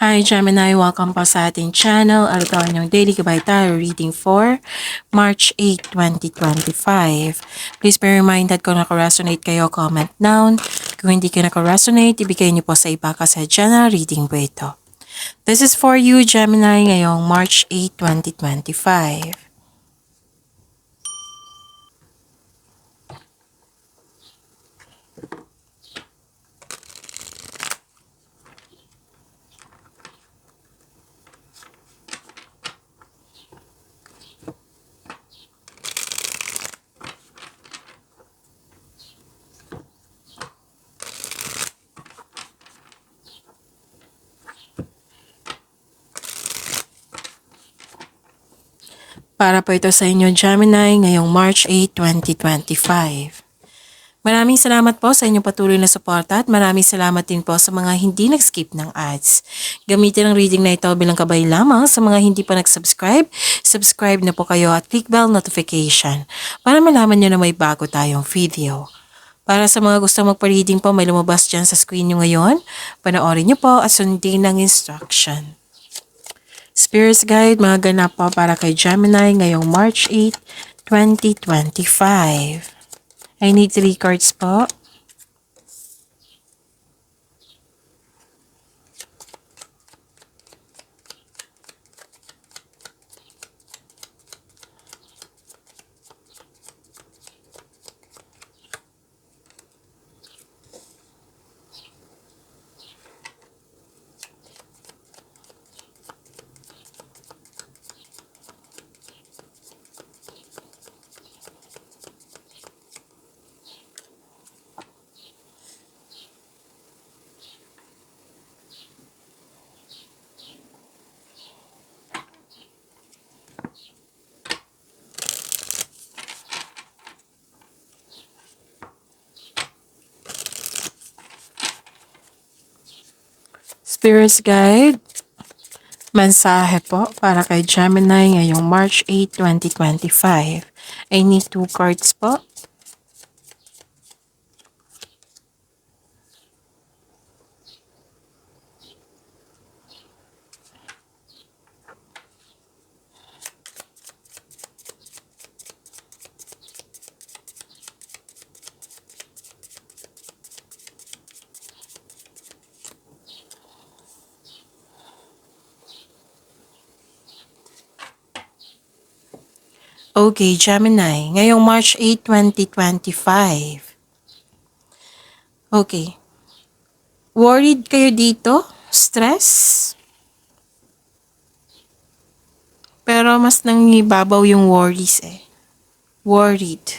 Hi Gemini, welcome po sa ating channel. Ito ang inyong Daily Gabay Tarot Reading for March 8, 2025. Please be reminded kung naka-resonate kayo, comment down. Kung hindi kayo naka-resonate, ibigay niyo po sa iba kasi general reading po ito. This is for you Gemini ngayong March 8, 2025. Para po ito sa inyo Gemini ngayong March 8, 2025. Maraming salamat po sa inyong patuloy na suporta at maraming salamat din po sa mga hindi nag-skip ng ads. Gamitin ang reading na ito bilang kabay lamang sa mga hindi pa nag-subscribe. Subscribe na po kayo at click bell notification para malaman nyo na may bago tayong video. Para sa mga gusto magpa-reading po, may lumabas dyan sa screen nyo ngayon. Panoorin nyo po at sundin ang instruction. Spirits Guide, mga ganap po para kay Gemini ngayong March 8, 2025. I need 3 cards po. Spirits Guide, mensahe po para kay Gemini ngayong March 8, 2025. I need 2 cards po. Okay, Gemini, ngayong March 8, 2025. Okay. Worried kayo dito? Stress? Pero mas nangibabaw yung worries eh. Worried.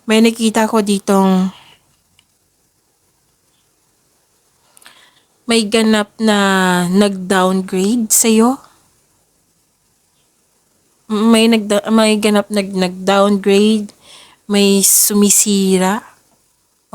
May nakita ko ditong may ganap na nag-downgrade sa'yo. May ganap nag-downgrade, may sumisira.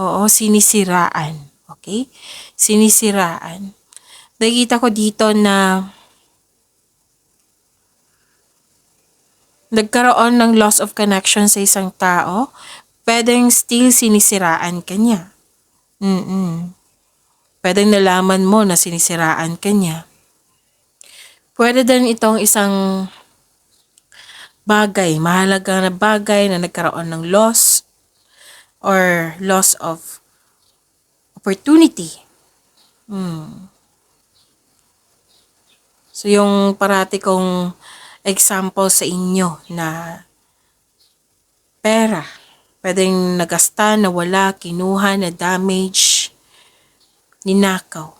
Oo, sinisiraan. Okay? Sinisiraan. Nakita ko dito na nagkaroon ng loss of connection sa isang tao. Pwedeng still sinisiraan ka niya. Pwedeng nalaman mo na sinisiraan ka niya. Pwede din itong isang bagay, mahalaga na bagay na nagkaroon ng loss or loss of opportunity. So yung parati kong example sa inyo na pera, pwedeng nagasta, nawala, kinuha, na damage, ninakaw.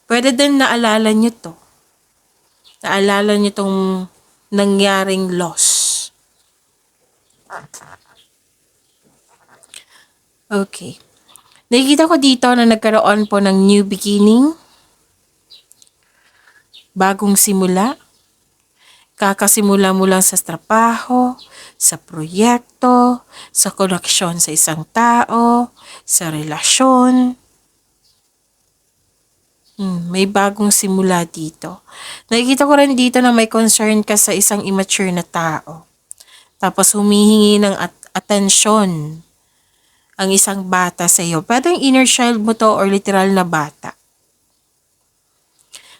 Pwede din naalala nyo to. Naalala nyo tong nangyaring loss. Okay. Nakikita ko dito na nagkaroon po ng new beginning. Bagong simula. Kakasimula mo lang sa trabaho, sa proyekto, sa koneksyon sa isang tao, sa relasyon. May bagong simula dito. Nakikita ko rin dito na may concern ka sa isang immature na tao. Tapos humihingi ng atensyon ang isang bata sa iyo. Pwedeng inner child mo to or literal na bata.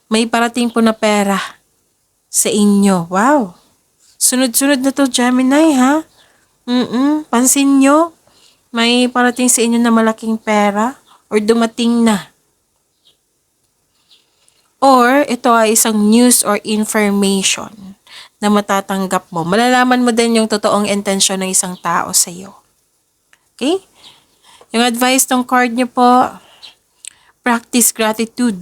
May parating po na pera sa inyo. Wow! Sunod-sunod na to, Gemini, ha? Pansin nyo? May parating sa inyo na malaking pera or dumating na. Or ito ay isang news or information na matatanggap mo. Malalaman mo din yung totoong intensyon ng isang tao sa iyo. Okay? Yung advice ng card nyo po, practice gratitude,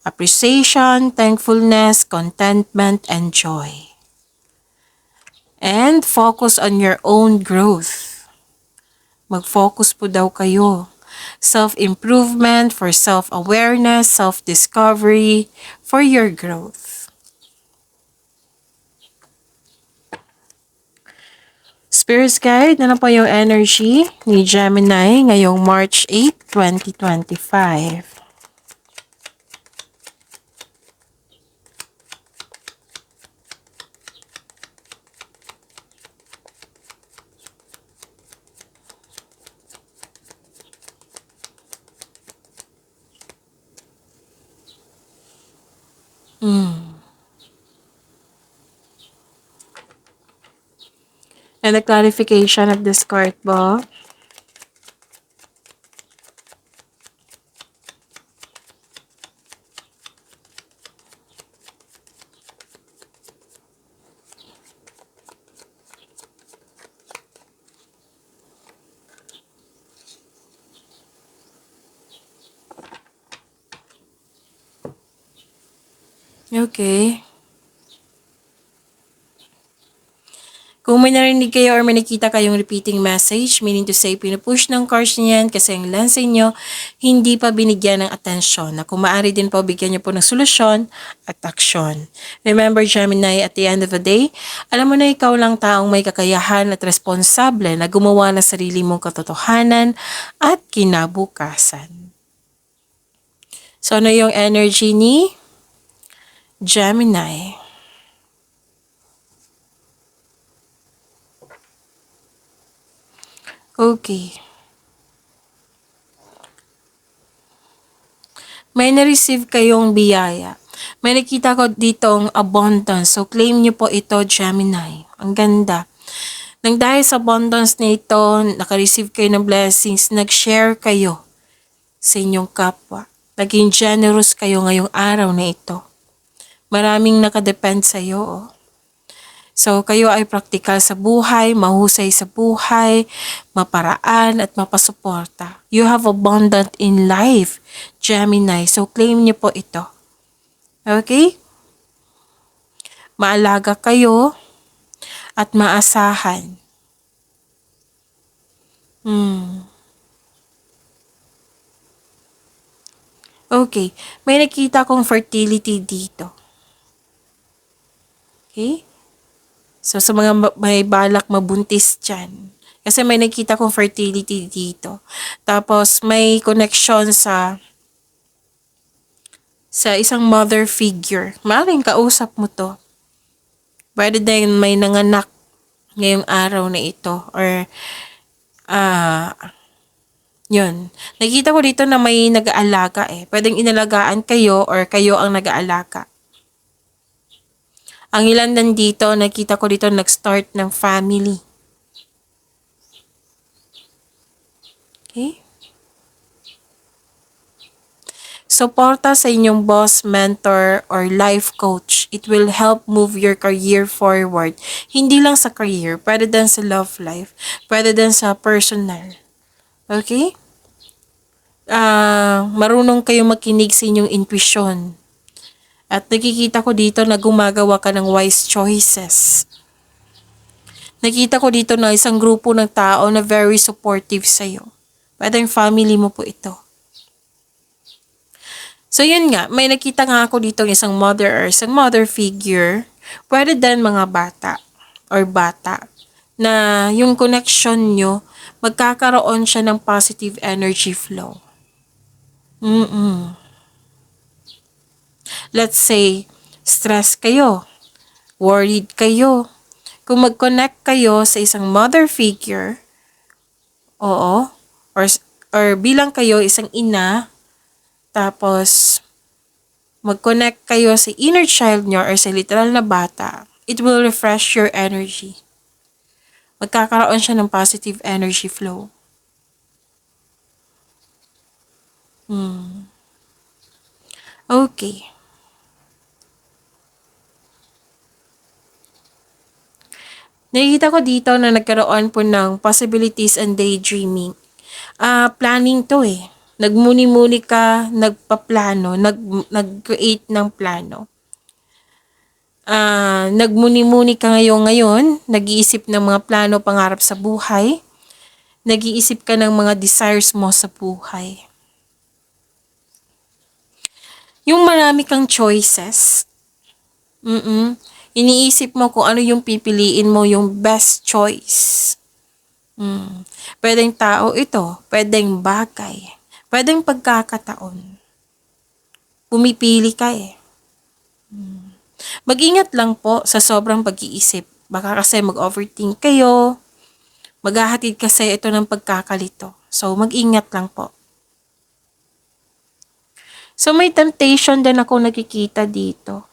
appreciation, thankfulness, contentment, and joy. And focus on your own growth. Mag-focus po daw kayo. Self-improvement, for self-awareness, self-discovery, for your growth. Spirit's Guide, ano po yung energy ni Gemini ngayong March 8, 2025? And the clarification of this card po. Okay. Kung may narinig kayo or may nakita kayong repeating message, meaning to say, pinupush ng cards niyan kasi ang lens inyo hindi pa binigyan ng atensyon. Na kung maaari din po, bigyan niyo po ng solusyon at aksyon. Remember, Gemini, at the end of the day, alam mo na ikaw lang taong may kakayahan at responsable na gumawa ng sarili mong katotohanan at kinabukasan. So, ano yung energy ni Gemini? Okay. May na-receive kayong biyaya. May nakita ko ditong abundance. So, claim niyo po ito, Gemini. Ang ganda. Nang dahil sa abundance na ito, naka-receive kayo ng blessings, nag-share kayo sa inyong kapwa. Naging generous kayo ngayong araw na ito. Maraming nakadepend sa iyo, oh. So, kayo ay praktikal sa buhay, mahusay sa buhay, maparaan at mapasuporta. You have abundant in life, Gemini. So, claim niyo po ito. Okay? Maalaga kayo at maasahan. Okay. May nakita kong fertility dito. Okay? So, sa mga may balak mabuntis dyan. Kasi may nakita kong fertility dito. Tapos, may connection sa isang mother figure. Maaaring kausap mo to. Pwede din may nanganak ngayong araw na ito. Or, yun. Nakita ko dito na may nag-aalaga eh. Pwedeng inalagaan kayo or kayo ang nag-aalaga. Ang ilan nandito, nakita ko dito nag-start ng family. Okay? Suporta sa inyong boss, mentor, or life coach. It will help move your career forward. Hindi lang sa career, pwede din sa love life, pwede din sa personal. Okay? Marunong kayo makinig sa inyong intuition. At nakikita ko dito na gumagawa ka ng wise choices. Nakita ko dito na isang grupo ng tao na very supportive sa'yo. Pwedeng family mo po ito. So yun nga, may nakita nga ako dito isang mother or isang mother figure. Pwede din mga bata or bata na yung connection nyo, magkakaroon siya ng positive energy flow. let's say, stress kayo, worried kayo. Kung mag-connect kayo sa isang mother figure, oo, or bilang kayo isang ina, tapos mag-connect kayo sa inner child nyo or sa literal na bata, it will refresh your energy. Magkakaroon siya ng positive energy flow. Okay. Nakikita ko dito na nagkaroon po ng possibilities and daydreaming. Planning to eh. Nagmuni-muni ka, nagpaplano, nag-create ng plano. Nagmuni-muni ka ngayon, nag-iisip ng mga plano, pangarap sa buhay. Nag-iisip ka ng mga desires mo sa buhay. Yung marami kang choices, iniisip mo kung ano yung pipiliin mo, yung best choice. Pwedeng tao ito, pwedeng bagay, pwedeng pagkakataon. Pumipili ka eh. Mag-ingat lang po sa sobrang pag-iisip. Baka kasi mag-overthink kayo, maghahatid kasi ito ng pagkakalito. So, mag-ingat lang po. So, may temptation din ako nakikita dito.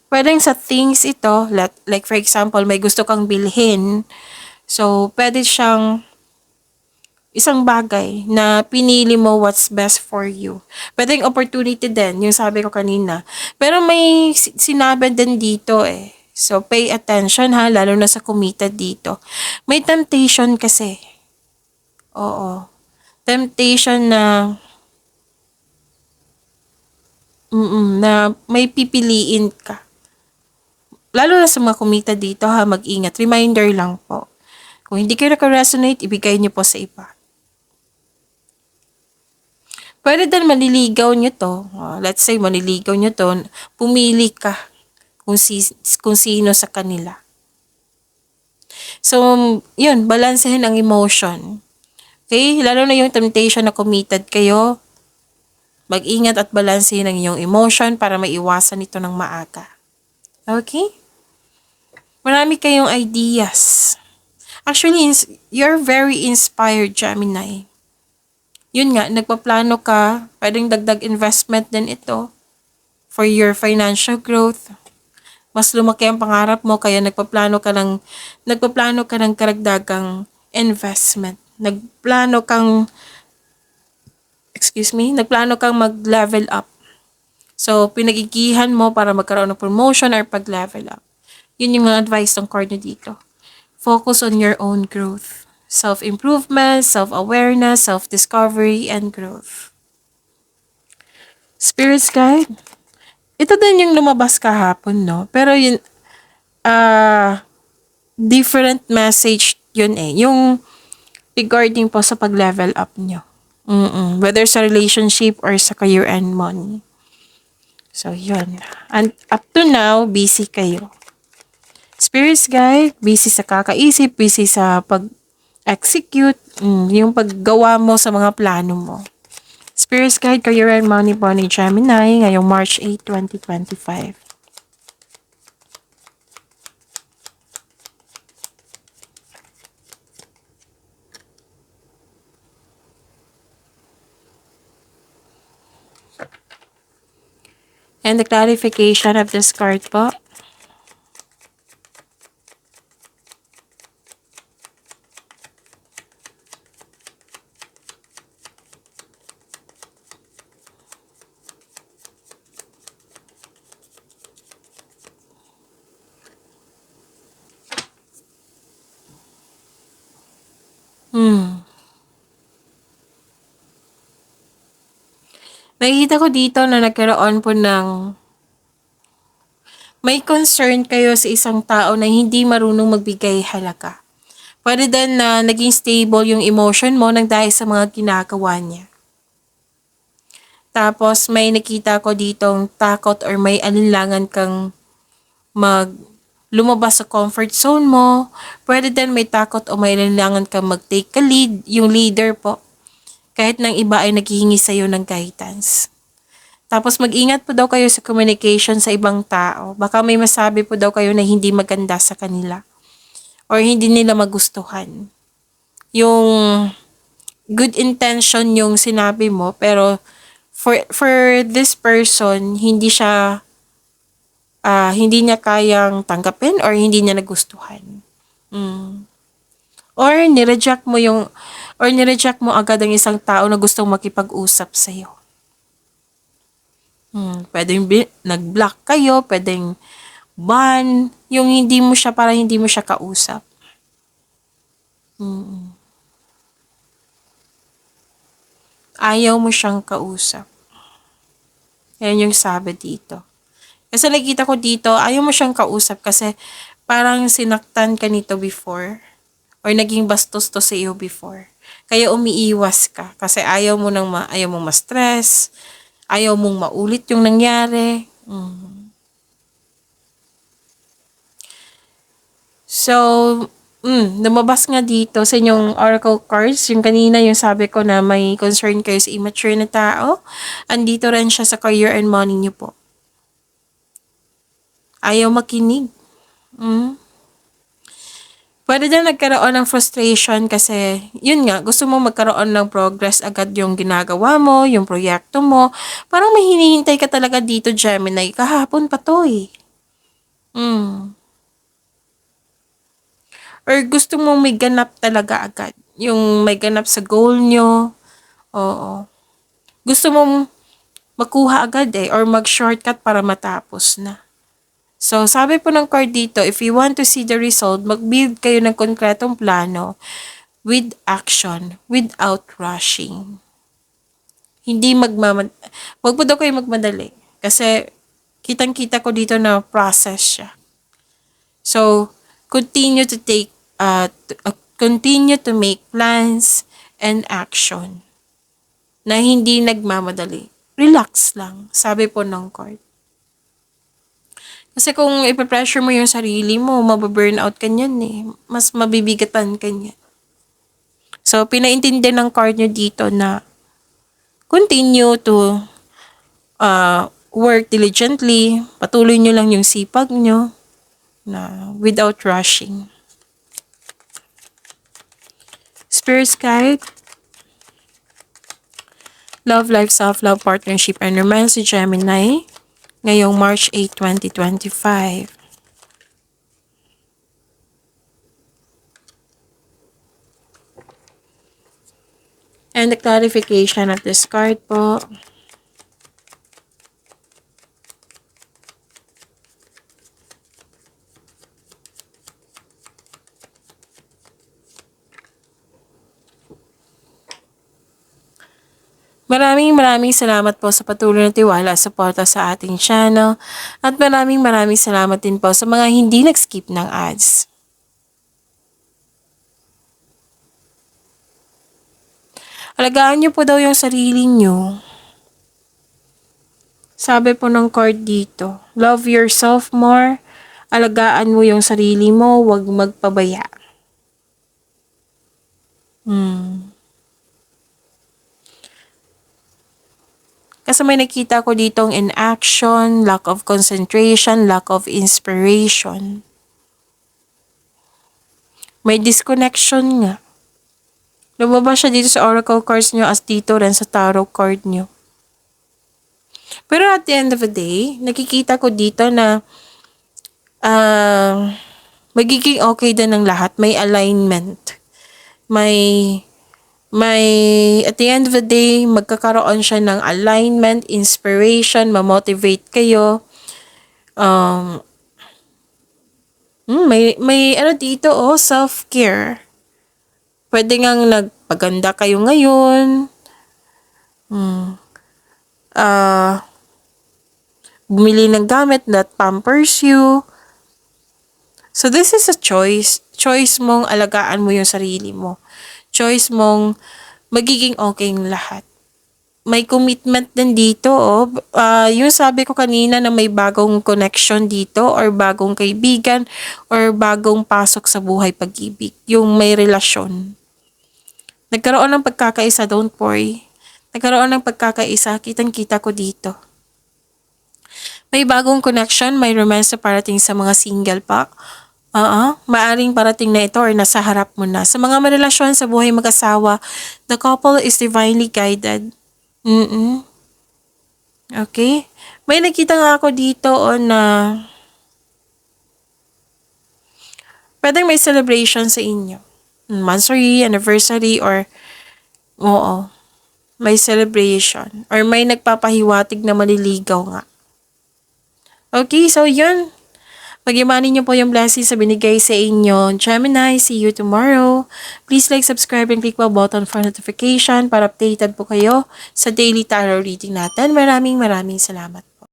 Pwedeng sa things ito, like for example, may gusto kang bilhin. So, pwede siyang isang bagay na pinili mo what's best for you. Pwedeng opportunity din, yung sabi ko kanina. Pero may sinabi din dito eh. So, pay attention ha, lalo na sa committed dito. May temptation kasi. Oo. Temptation na may pipiliin ka. Lalo na sa mga committed dito ha, mag-ingat. Reminder lang po. Kung hindi kayo naka-resonate, ibigay niyo po sa iba. Pwede din maniligaw nyo to. Let's say, maniligaw nyo to. Pumili ka kung sino sa kanila. So, yun, balansehin ang emotion. Okay? Lalo na yung temptation na committed kayo, mag-ingat at balansehin ang iyong emotion para maiwasan ito ng maaga. Okay? Marami kayong ideas. Actually, you're very inspired, Gemini. Yun nga, nagpaplano ka, pwedeng dagdag investment din ito for your financial growth. Mas lumaki ang pangarap mo, kaya nagpaplano ka ng karagdagang investment. Nagplano kang mag-level up. So, pinagigihan mo para magkaroon ng promotion or pag-level up. Yun yung mga advice ng card nyo dito. Focus on your own growth. Self-improvement, self-awareness, self-discovery, and growth. Spirit's guide. Ito din yung lumabas kahapon, no? Pero yun, different message yun eh. Yung regarding po sa pag-level up nyo. Whether sa relationship or sa career and money. So, yun. And up to now, busy kayo. Spirit's guide, busy sa kakaisip, busy sa pag-execute, yung paggawa mo sa mga plano mo. Spirit's guide, career and money po ni Gemini ngayong March 8, 2025. And the clarification of this card po. Nakikita ko dito na nagkaroon po ng may concern kayo sa isang tao na hindi marunong magbigay halaga. Pwede din na naging stable yung emotion mo nang dahil sa mga ginagawa niya. Tapos may nakita ko ditong takot or may alinlangan kang lumabas sa comfort zone mo. Pwede din may takot o may alinlangan kang mag-take a lead, yung leader po. Kahit ng iba ay naghihingi sa'yo ng guidance. Tapos mag-ingat po daw kayo sa communication sa ibang tao. Baka may masabi po daw kayo na hindi maganda sa kanila or hindi nila magustuhan. Yung good intention yung sinabi mo pero for this person hindi niya kayang tanggapin or hindi niya nagustuhan. Or nireject mo agad ang isang tao na gustong makipag-usap sa iyo. Pwedeng nag-block kayo, pwedeng ban, yung hindi mo siya para hindi mo siya kausap. Ayaw mo siyang kausap. Yan yung sabi dito. Kasi nakita ko dito, ayaw mo siyang kausap kasi parang sinaktan ka nito before or naging bastos to sa iyo before. Kaya umiiwas ka kasi ayaw mong ma-stress, ayaw mong maulit yung nangyari. So, lumabas nga dito sa inyong oracle cards, yung kanina yung sabi ko na may concern kayo sa immature na tao, andito rin siya sa career and money niyo po. Ayaw makinig. Pwede din nagkaroon ng frustration kasi, yun nga, gusto mo magkaroon ng progress agad yung ginagawa mo, yung proyekto mo. Parang may hinihintay ka talaga dito, Gemini. Kahapon pa to eh. Or gusto mo may ganap talaga agad. Yung may ganap sa goal nyo. Oo. Gusto mong makuha agad eh, or mag-shortcut para matapos na. So, sabi po ng card dito, if you want to see the result, mag-build kayo ng konkretong plano with action, without rushing. Huwag po daw kayo magmadali. Kasi, kitang-kita ko dito na process siya. So, continue to make plans and action na hindi nagmamadali. Relax lang, sabi po ng card. Kasi kung ipe-pressure mo yung sarili mo, mababurnout ka niyan eh. Mas mabibigatan ka niyan. So, pinaintindi ng card nyo dito na continue to work diligently. Patuloy nyo lang yung sipag nyo na without rushing. Spirit guide, love, life, self-love, partnership, and romance si Gemini ngayong March 8, 2025. And the clarification of this card po. Maraming salamat po sa patuloy na tiwala at suporta sa ating channel. At maraming salamat din po sa mga hindi nag-skip ng ads. Alagaan niyo po daw yung sarili niyo. Sabi po ng card dito, love yourself more. Alagaan mo yung sarili mo, huwag magpabaya. Kasi may nakita ko ditong inaction, lack of concentration, lack of inspiration. May disconnection nga. Lumabas siya dito sa oracle cards nyo as dito rin sa tarot card nyo. Pero at the end of the day, nakikita ko dito na magiging okay din ng lahat. May alignment. At the end of the day, magkakaroon siya ng alignment, inspiration, ma-motivate kayo. May ano dito self-care. Pwede ngang nagpaganda kayo ngayon. Bumili ng gamit that pampers you. So this is a choice. Choice mong alagaan mo yung sarili mo. Choice mong magiging okay yung lahat. May commitment din dito. Yung sabi ko kanina na may bagong connection dito or bagong kaibigan or bagong pasok sa buhay pag-ibig. Yung may relasyon. Nagkaroon ng pagkakaisa, don't worry. Nagkaroon ng pagkakaisa, kitang-kita ko dito. May bagong connection, may romance na parating sa mga single pa. Maaring parating na ito or nasa harap mo na. Sa mga marelasyon sa buhay mag-asawa, the couple is divinely guided. Okay? May nakita nga ako dito na pwedeng may celebration sa inyo. Monthsary, anniversary, or oo, may celebration. Or may nagpapahiwatig na maliligaw nga. Okay, so yun. Pag-imanin niyo po yung blessings na binigay sa inyo. Gemini, see you tomorrow. Please like, subscribe, and click the button for notification para updated po kayo sa daily tarot reading natin. Maraming salamat.